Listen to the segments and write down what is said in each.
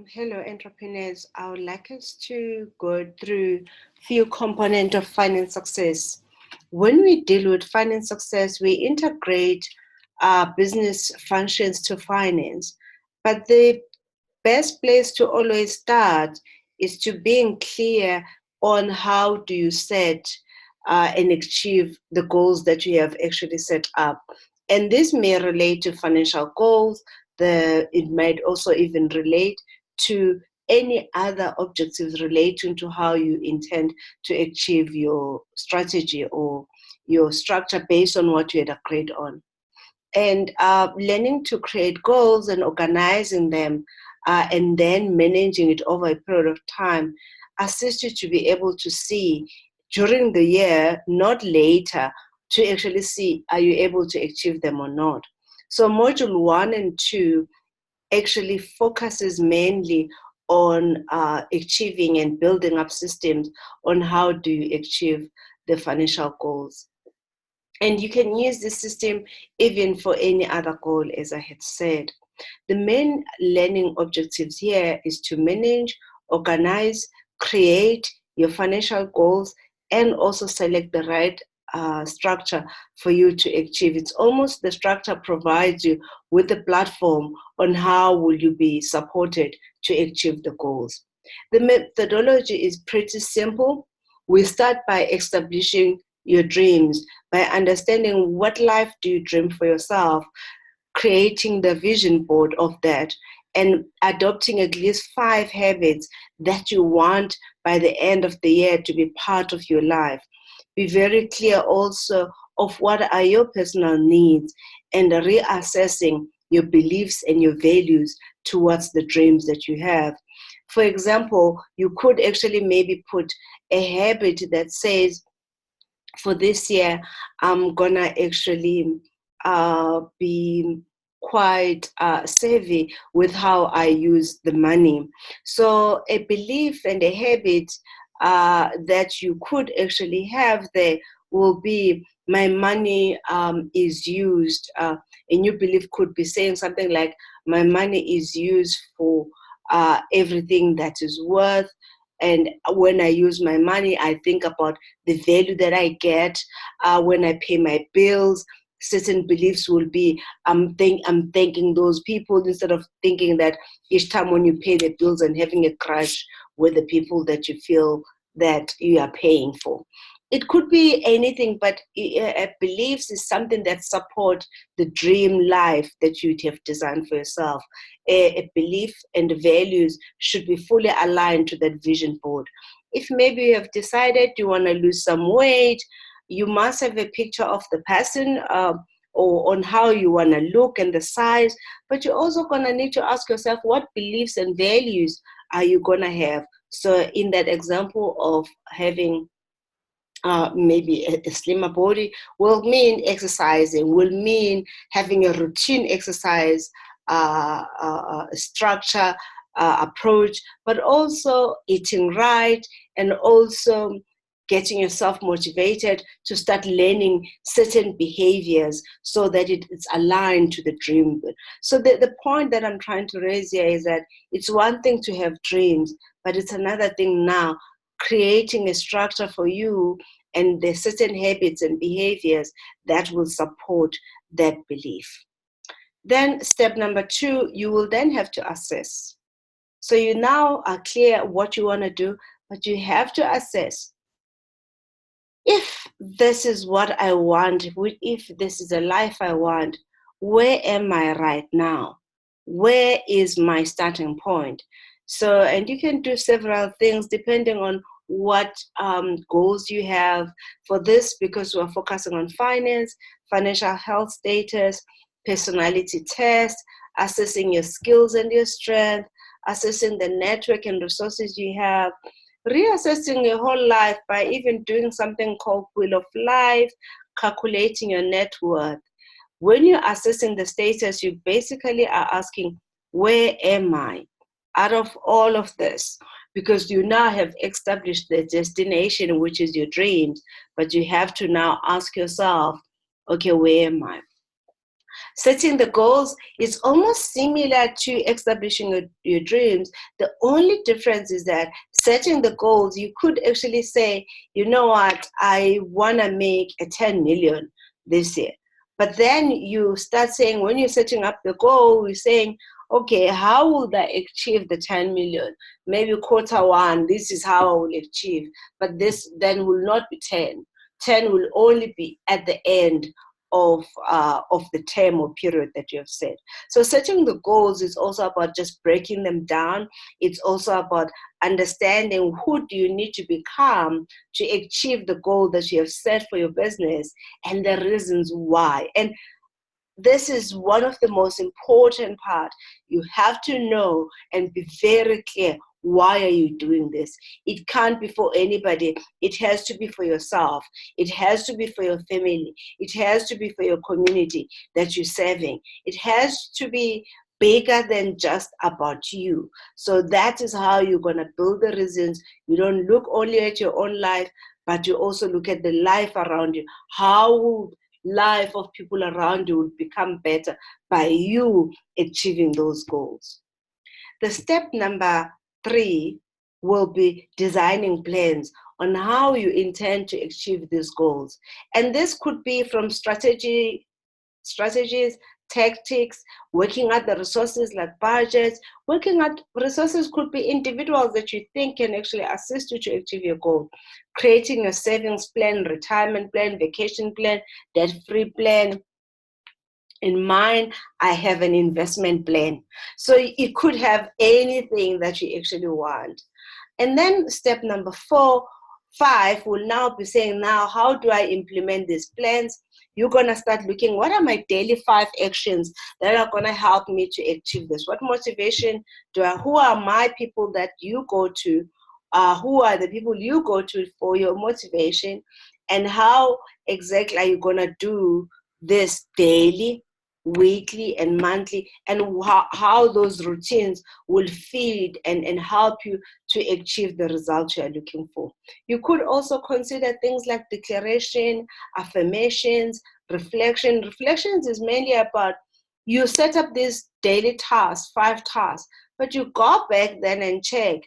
Hello, entrepreneurs. I would like us to go through few components of finance success. When we deal with finance success, we integrate business functions to finance. But the best place to always start is to being clear on how do you set and achieve the goals that you have actually set up. And this may relate to financial goals. It might also even relate to any other objectives relating to how you intend to achieve your strategy or your structure based on what you had agreed on. And learning to create goals and organizing them and then managing it over a period of time assists you to be able to see during the year, not later, to actually see are you able to achieve them or not. So module 1 and 2 actually focuses mainly on achieving and building up systems on how do you achieve the financial goals. And you can use this system even for any other goal, as I had said. The main learning objectives here is to manage, organize, create your financial goals, and also select the right structure for you to achieve. It's almost the structure provides you with the platform on how will you be supported to achieve the goals. The methodology is pretty simple. We start by establishing your dreams, by understanding what life do you dream for yourself, creating the vision board of that, and adopting at least 5 habits that you want by the end of the year to be part of your life. Be very clear also of what are your personal needs and reassessing your beliefs and your values towards the dreams that you have. For example, you could actually maybe put a habit that says, for this year, I'm gonna actually be quite savvy with how I use the money. So a belief and a habit that you could actually have there will be, my money is used. A new belief could be saying something like, my money is used for everything that is worth. And when I use my money, I think about the value that I get when I pay my bills. Certain beliefs will be, I'm thanking those people instead of thinking that each time when you pay the bills and having a crush with the people that you feel that you are paying for. It could be anything, but beliefs is something that support the dream life that you'd have designed for yourself. A belief and values should be fully aligned to that vision board. If maybe you have decided you want to lose some weight, you must have a picture of the person or on how you want to look and the size, but you're also going to need to ask yourself, what beliefs and values are you going to have? So in that example of having maybe a slimmer body will mean exercising, will mean having a routine exercise structure, approach, but also eating right and also getting yourself motivated to start learning certain behaviors so that it's aligned to the dream. So the point that I'm trying to raise here is that it's one thing to have dreams, but it's another thing now creating a structure for you and the certain habits and behaviors that will support that belief. Then step number 2, you will then have to assess. So you now are clear what you want to do, but you have to assess. If this is what I want, if this is a life I want, where am I right now? Where is my starting point? So, and you can do several things depending on what goals you have for this, because we're focusing on finance, financial health status, personality test, assessing your skills and your strength, assessing the network and resources you have, reassessing your whole life by even doing something called Wheel of Life, calculating your net worth. When you're assessing the status, you basically are asking, where am I out of all of this? Because you now have established the destination, which is your dreams, but you have to now ask yourself, okay, where am I? Setting the goals is almost similar to establishing your dreams. The only difference is that setting the goals, you could actually say, you know what, I want to make a 10 million this year. But then you start saying, when you're setting up the goal, you're saying, okay, how will I achieve the 10 million? Maybe quarter one, this is how I will achieve. But this then will not be 10. 10 will only be at the end of the term or period that you have set. So setting the goals is also about just breaking them down. It's also about understanding who do you need to become to achieve the goal that you have set for your business and the reasons why. And this is one of the most important part. You have to know and be very clear, why are you doing this? It can't be for anybody. It has to be for yourself. It has to be for your family. It has to be for your community that you're serving. It has to be bigger than just about you. So that is how you're going to build the reasons. You don't look only at your own life, but you also look at the life around you. How will life of people around you would become better by you achieving those goals? The step number 3 will be designing plans on how you intend to achieve these goals. And this could be from strategies, tactics, working at the resources like budgets. Working at resources could be individuals that you think can actually assist you to achieve your goal. Creating a savings plan, retirement plan, vacation plan, debt-free plan. In mine, I have an investment plan. So it could have anything that you actually want. And then step number 5 will now be saying, now, how do I implement these plans? You're going to start looking, what are my daily 5 actions that are going to help me to achieve this? What motivation who are my people that you go to? Who are the people you go to for your motivation? And how exactly are you going to do this daily, weekly, and monthly, and how those routines will feed and help you to achieve the results you are looking for. You could also consider things like declaration, affirmations, reflection. Reflections is mainly about you set up these daily tasks, 5 tasks, but you go back then and check,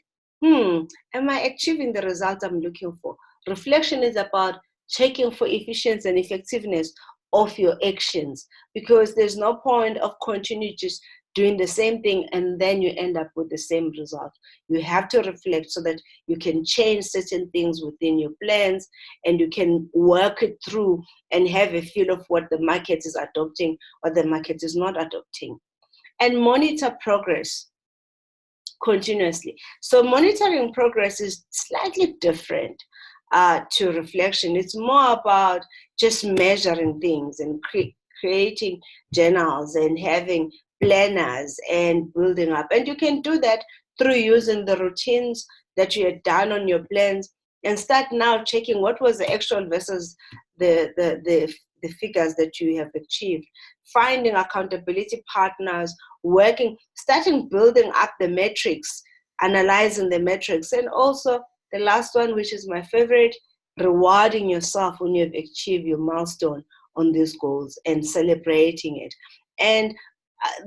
am I achieving the result I'm looking for? Reflection is about checking for efficiency and effectiveness of your actions, because there's no point of continue just doing the same thing and then you end up with the same result. You have to reflect so that you can change certain things within your plans and you can work it through and have a feel of what the market is adopting, what the market is not adopting. And monitor progress continuously. So monitoring progress is slightly different to reflection. It's more about just measuring things and creating journals and having planners and building up. And you can do that through using the routines that you had done on your plans and start now checking what was the actual versus the figures that you have achieved. Finding accountability partners, starting building up the metrics, analyzing the metrics, and also the last one, which is my favorite, rewarding yourself when you've achieved your milestone on these goals and celebrating it. And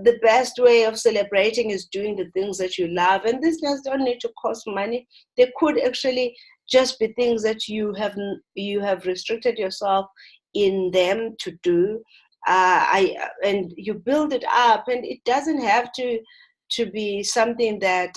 the best way of celebrating is doing the things that you love. And these things don't need to cost money. They could actually just be things that you have restricted yourself in them to do. And you build it up, and it doesn't have to be something that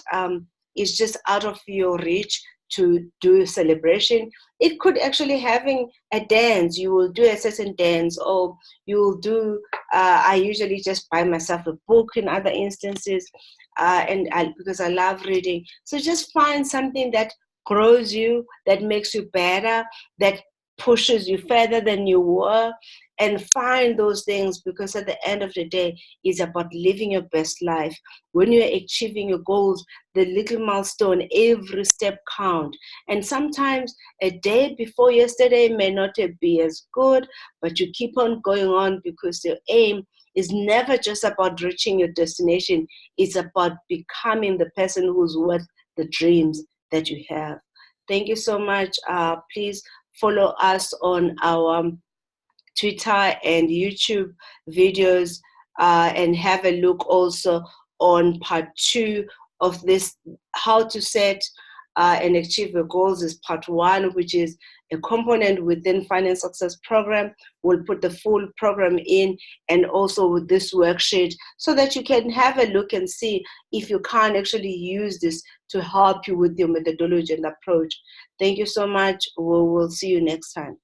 is just out of your reach to do a celebration. It could actually having a dance. You will do a certain dance, or you will do, I usually just buy myself a book in other instances, because I love reading. So just find something that grows you, that makes you better, that pushes you further than you were, and find those things, because at the end of the day, it's about living your best life. When you're achieving your goals, the little milestone, every step count. And sometimes a day before yesterday may not be as good, but you keep on going on, because the aim is never just about reaching your destination. It's about becoming the person who's worth the dreams that you have. Thank you so much. Please follow us on our Twitter and YouTube videos. and have a look also on part 2 of this, how to set and achieve your goals, is part 1, which is a component within Finance Success Program. We'll put the full program in, and also with this worksheet, so that you can have a look and see if you can actually use this to help you with your methodology and approach. Thank you so much. We'll see you next time.